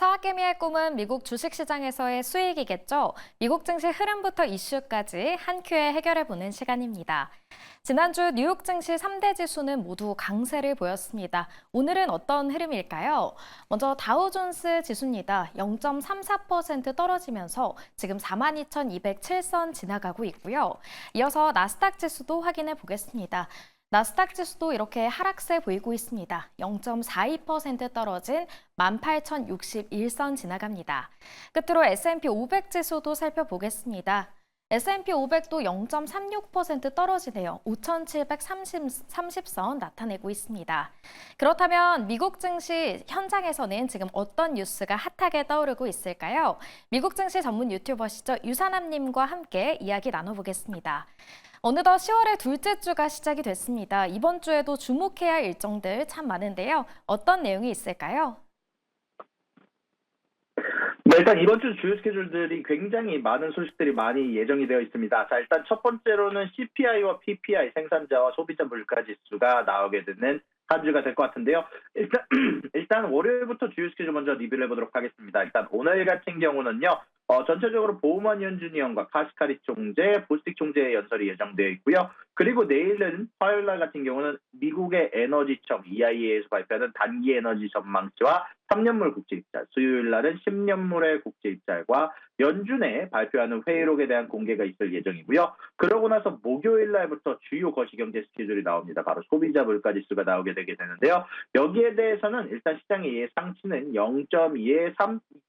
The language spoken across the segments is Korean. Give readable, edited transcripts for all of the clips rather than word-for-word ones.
사학개미의 꿈은 미국 주식시장에서의 수익이겠죠. 미국 증시 흐름부터 이슈까지 한 큐에 해결해보는 시간입니다. 지난주 뉴욕 증시 3대 지수는 모두 강세를 보였습니다. 오늘은 어떤 흐름일까요? 먼저 다우존스 지수입니다. 0.34% 떨어지면서 지금 42,207선 지나가고 있고요. 이어서 나스닥 지수도 확인해 보겠습니다. 나스닥 지수도 이렇게 하락세 보이고 있습니다. 0.42% 떨어진 18,061선 지나갑니다. 끝으로 S&P 500 지수도 살펴보겠습니다. S&P 500도 0.36% 떨어지네요. 5,730선 나타내고 있습니다. 그렇다면 미국 증시 현장에서는 지금 어떤 뉴스가 핫하게 떠오르고 있을까요? 미국 증시 전문 유튜버시죠. 유산남님과 함께 이야기 나눠보겠습니다. 어느덧 10월의 둘째 주가 시작이 됐습니다. 이번 주에도 주목해야 할 일정들 참 많은데요. 어떤 내용이 있을까요? 네, 일단 이번 주 주요 스케줄들이 굉장히 많은 소식들이 많이 예정이 되어 있습니다. 자, 일단 첫 번째로는 CPI와 PPI, 생산자와 소비자 물가 지수가 나오게 되는 한 주가 될 것 같은데요. 일단 월요일부터 주요 스케줄 먼저 리뷰를 해보도록 하겠습니다. 일단 오늘 같은 경우는요. 전체적으로 보우먼 연준위원과 카시카리 총재, 보스틱 총재의 연설이 예정되어 있고요. 그리고 내일은 화요일 날 같은 경우는 미국의 에너지청 EIA에서 발표하는 단기 에너지 전망치와 3년물 국제입잘, 수요일 날은 10년물의 국제입잘과 연준에 발표하는 회의록에 대한 공개가 있을 예정이고요. 그러고 나서 목요일 날부터 주요 거시경제 스케줄이 나옵니다. 바로 소비자 물가지수가 나오게 되게 되는데요. 여기에 대해서는 일단 시장의 예상치는 0.2에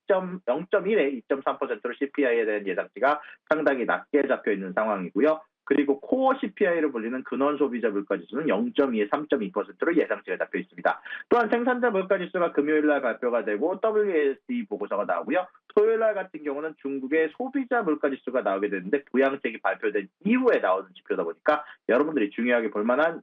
0.1에 2.3%로 CPI에 대한 예상치가 상당히 낮게 잡혀 있는 상황이고요. 그리고 코어 CPI로 불리는 근원 소비자 물가지수는 0.2에 3.2%로 예상치가 잡혀 있습니다. 또한 생산자 물가지수가 금요일 날 발표가 되고 WASD 보고서가 나오고요. 토요일 날 같은 경우는 중국의 소비자 물가지수가 나오게 되는데 부양책이 발표된 이후에 나오는 지표다 보니까 여러분들이 중요하게 볼 만한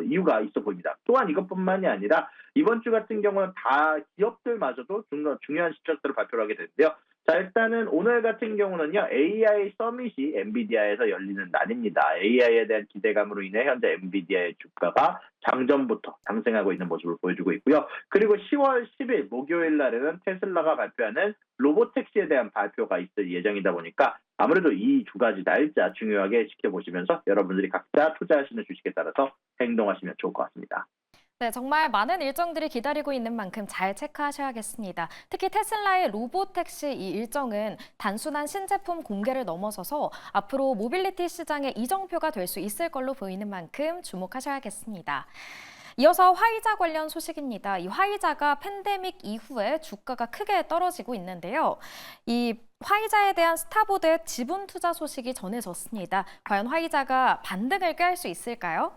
이유가 있어 보입니다. 또한 이것뿐만이 아니라 이번 주 같은 경우는 다 기업들마저도 중요한 실적들을 발표를 하게 되는데요. 자, 일단은 오늘 같은 경우는요, AI 서밋이 엔비디아에서 열리는 날입니다. AI에 대한 기대감으로 인해 현재 엔비디아의 주가가 장전부터 상승하고 있는 모습을 보여주고 있고요. 그리고 10월 10일 목요일 날에는 테슬라가 발표하는 로보택시에 대한 발표가 있을 예정이다 보니까 아무래도 이 두 가지 날짜 중요하게 지켜보시면서 여러분들이 각자 투자하시는 주식에 따라서 행동하시면 좋을 것 같습니다. 네, 정말 많은 일정들이 기다리고 있는 만큼 잘 체크하셔야겠습니다. 특히 테슬라의 로보택시 이 일정은 단순한 신제품 공개를 넘어서서 앞으로 모빌리티 시장의 이정표가 될 수 있을 걸로 보이는 만큼 주목하셔야겠습니다. 이어서 화이자 관련 소식입니다. 이 화이자가 팬데믹 이후에 주가가 크게 떨어지고 있는데요. 이 화이자에 대한 스타보드의 지분 투자 소식이 전해졌습니다. 과연 화이자가 반등을 꾀할 수 있을까요?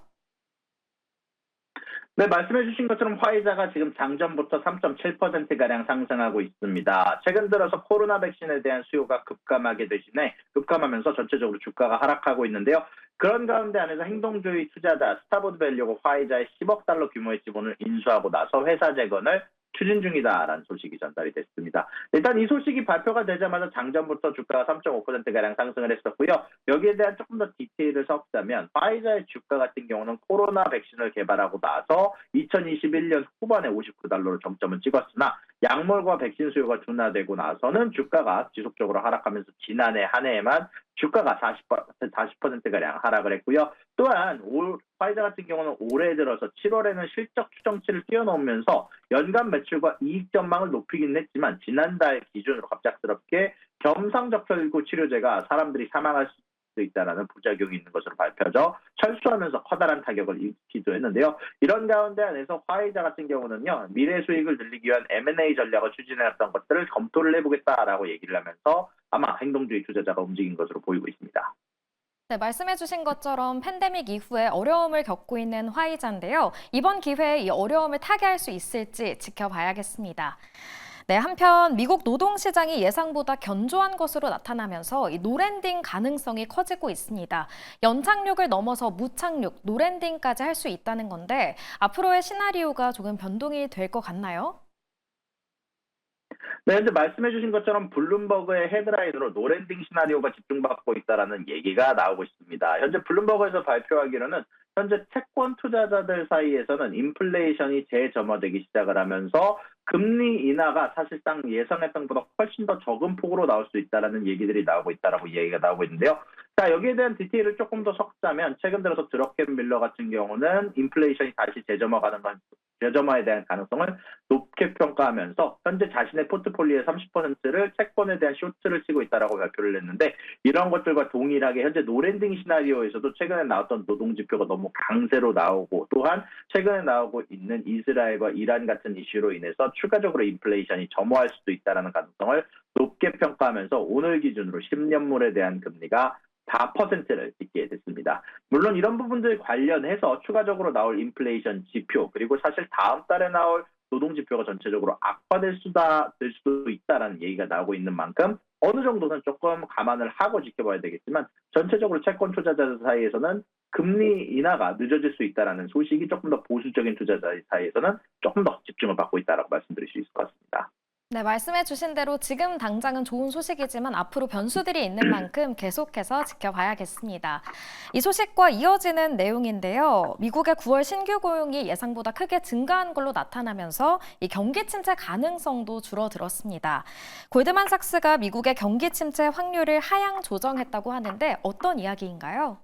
네, 말씀해 주신 것처럼 화이자가 지금 장전부터 3.7%가량 상승하고 있습니다. 최근 들어서 코로나 백신에 대한 수요가 급감하면서 전체적으로 주가가 하락하고 있는데요. 그런 가운데 안에서 행동주의 투자자 스타보드 밸류가 화이자의 10억 달러 규모의 지분을 인수하고 나서 회사 재건을 추진 중이다라는 소식이 전달이 됐습니다. 일단 이 소식이 발표가 되자마자 장전부터 주가가 3.5%가량 상승을 했었고요. 여기에 대한 조금 더 디테일을 섞자면 화이자의 주가 같은 경우는 코로나 백신을 개발하고 나서 2021년 후반에 59달러로 정점을 찍었으나 약물과 백신 수요가 둔화되고 나서는 주가가 지속적으로 하락하면서 지난해 한 해에만 주가가 40%가량 하락을 했고요. 또한 화이자 같은 경우는 올해 들어서 7월에는 실적 추정치를 뛰어넘으면서 연간 매출과 이익 전망을 높이긴 했지만 지난달 기준으로 갑작스럽게 겸상적혈구 치료제가 사람들이 사망할 수 있다는 부작용이 있는 것으로 밝혀져 철수하면서 커다란 타격을 입기도 했는데요. 이런 가운데 안에서 화이자 같은 경우는요. 미래 수익을 늘리기 위한 M&A 전략을 추진해왔던 것들을 검토를 해보겠다라고 얘기를 하면서 아마 행동주의 투자자가 움직인 것으로 보이고 있습니다. 네, 말씀해주신 것처럼 팬데믹 이후에 어려움을 겪고 있는 화이자인데요. 이번 기회에 이 어려움을 타개할 수 있을지 지켜봐야겠습니다. 네, 한편 미국 노동시장이 예상보다 견조한 것으로 나타나면서 이 노랜딩 가능성이 커지고 있습니다. 연착륙을 넘어서 무착륙, 노랜딩까지 할 수 있다는 건데 앞으로의 시나리오가 조금 변동이 될 것 같나요? 네, 현재 말씀해 주신 것처럼 블룸버그의 헤드라인으로 노랜딩 시나리오가 집중받고 있다라는 얘기가 나오고 있습니다. 현재 블룸버그에서 발표하기로는 현재 채권 투자자들 사이에서는 인플레이션이 재점화되기 시작을 하면서 금리 인하가 사실상 예상했던 것보다 훨씬 더 적은 폭으로 나올 수 있다라는 얘기들이 나오고 있다라고 얘기가 나오고 있는데요. 자, 여기에 대한 디테일을 조금 더 섞자면 최근 들어서 드럭켄 밀러 같은 경우는 인플레이션이 다시 재점화에 대한 가능성을 높게 평가하면서 현재 자신의 포트폴리오의 30%를 채권에 대한 쇼트를 치고 있다라고 발표를 했는데, 이런 것들과 동일하게 현재 노랜딩 시나리오에서도 최근에 나왔던 노동 지표가 너무 강세로 나오고, 또한 최근에 나오고 있는 이스라엘과 이란 같은 이슈로 인해서 추가적으로 인플레이션이 점화할 수도 있다는 가능성을 높게 평가하면서 오늘 기준으로 10년물에 대한 금리가 4%를 찍게 됐습니다. 물론 이런 부분들 관련해서 추가적으로 나올 인플레이션 지표, 그리고 사실 다음 달에 나올 노동 지표가 전체적으로 악화될 수도 있다라는 얘기가 나오고 있는 만큼 어느 정도는 조금 감안을 하고 지켜봐야 되겠지만, 전체적으로 채권 투자자들 사이에서는 금리 인하가 늦어질 수 있다라는 소식이 조금 더 보수적인 투자자 사이에서는 조금 더 집중을 받고 있다라고 말씀드릴 수 있을 것 같습니다. 네, 말씀해 주신 대로 지금 당장은 좋은 소식이지만 앞으로 변수들이 있는 만큼 계속해서 지켜봐야겠습니다. 이 소식과 이어지는 내용인데요. 미국의 9월 신규 고용이 예상보다 크게 증가한 걸로 나타나면서 이 경기 침체 가능성도 줄어들었습니다. 골드만삭스가 미국의 경기 침체 확률을 하향 조정했다고 하는데 어떤 이야기인가요?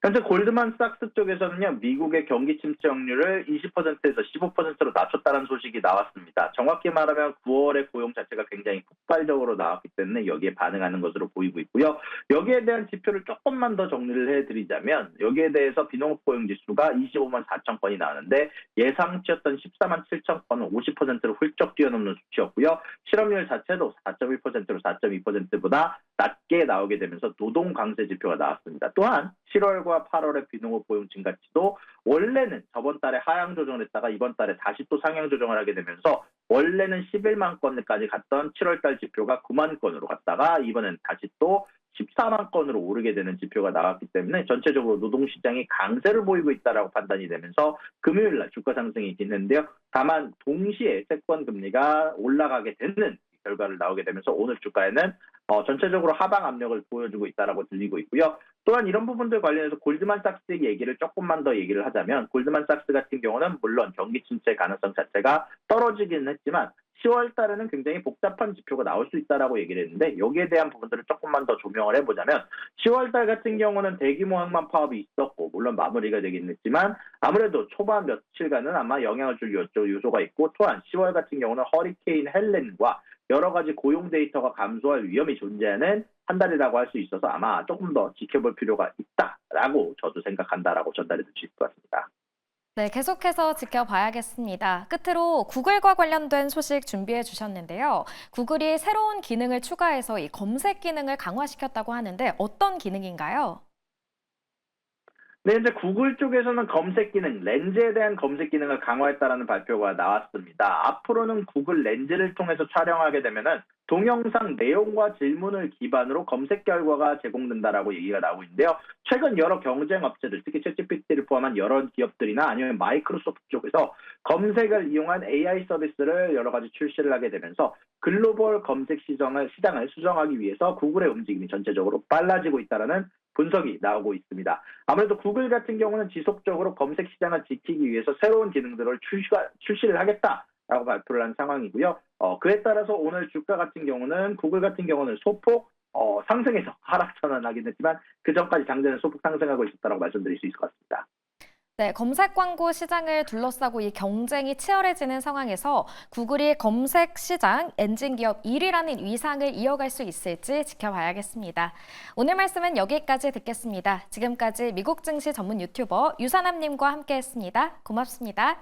현재 골드만삭스 쪽에서는요, 미국의 경기 침체 확률을 20%에서 15%로 낮췄다는 소식이 나왔습니다. 정확히 말하면 9월의 고용 자체가 굉장히 폭발적으로 나왔기 때문에 여기에 반응하는 것으로 보이고 있고요. 여기에 대한 지표를 조금만 더 정리를 해드리자면, 여기에 대해서 비농업 고용 지수가 25만 4천 건이 나왔는데 예상치였던 14만 7천 건은 50%를 훌쩍 뛰어넘는 수치였고요. 실업률 자체도 4.1%로 4.2%보다 낮게 나오게 되면서 노동 강세 지표가 나왔습니다. 또한 7월과 8월의 비농업 고용 증가치도 원래는 저번 달에 하향 조정을 했다가 이번 달에 다시 또 상향 조정을 하게 되면서 원래는 11만 건까지 갔던 7월 달 지표가 9만 건으로 갔다가 이번엔 다시 또 14만 건으로 오르게 되는 지표가 나왔기 때문에 전체적으로 노동시장이 강세를 보이고 있다라고 판단이 되면서 금요일 날 주가 상승이 있긴 했는데요. 다만 동시에 채권 금리가 올라가게 되는 결과를 나오게 되면서 오늘 주가에는 전체적으로 하방 압력을 보여주고 있다라고 들리고 있고요. 또한 이런 부분들 관련해서 골드만삭스 얘기를 조금만 더 얘기를 하자면, 골드만삭스 같은 경우는 물론 경기 침체 가능성 자체가 떨어지기는 했지만 10월 달에는 굉장히 복잡한 지표가 나올 수 있다라고 얘기를 했는데, 여기에 대한 부분들을 조금만 더 조명을 해보자면 10월 달 같은 경우는 대규모 항만 파업이 있었고 물론 마무리가 되긴 했지만 아무래도 초반 며칠간은 아마 영향을 줄 요소가 있고, 또한 10월 같은 경우는 허리케인 헬렌과 여러 가지 고용 데이터가 감소할 위험이 존재하는 한 달이라고 할 수 있어서 아마 조금 더 지켜볼 필요가 있다라고 저도 생각한다라고 전달해 줄 수 있을 것 같습니다. 네, 계속해서 지켜봐야겠습니다. 끝으로 구글과 관련된 소식 준비해 주셨는데요. 구글이 새로운 기능을 추가해서 이 검색 기능을 강화시켰다고 하는데 어떤 기능인가요? 네, 현재 구글 쪽에서는 검색 기능, 렌즈에 대한 검색 기능을 강화했다라는 발표가 나왔습니다. 앞으로는 구글 렌즈를 통해서 촬영하게 되면은 동영상 내용과 질문을 기반으로 검색 결과가 제공된다라고 얘기가 나오고 있는데요. 최근 여러 경쟁 업체들, 특히 챗GPT를 포함한 여러 기업들이나 아니면 마이크로소프트 쪽에서 검색을 이용한 AI 서비스를 여러 가지 출시를 하게 되면서 글로벌 검색 시장을 수정하기 위해서 구글의 움직임이 전체적으로 빨라지고 있다는 분석이 나오고 있습니다. 아무래도 구글 같은 경우는 지속적으로 검색 시장을 지키기 위해서 새로운 기능들을 출시를 하겠다라고 발표를 한 상황이고요. 그에 따라서 오늘 주가 같은 경우는 구글 같은 경우는 소폭 상승해서 하락 전환하긴 했지만 그 전까지 장세는 소폭 상승하고 있었다고 말씀드릴 수 있을 것 같습니다. 네, 검색 광고 시장을 둘러싸고 이 경쟁이 치열해지는 상황에서 구글이 검색 시장 엔진 기업 1위라는 위상을 이어갈 수 있을지 지켜봐야겠습니다. 오늘 말씀은 여기까지 듣겠습니다. 지금까지 미국 증시 전문 유튜버 유산남님과 함께했습니다. 고맙습니다.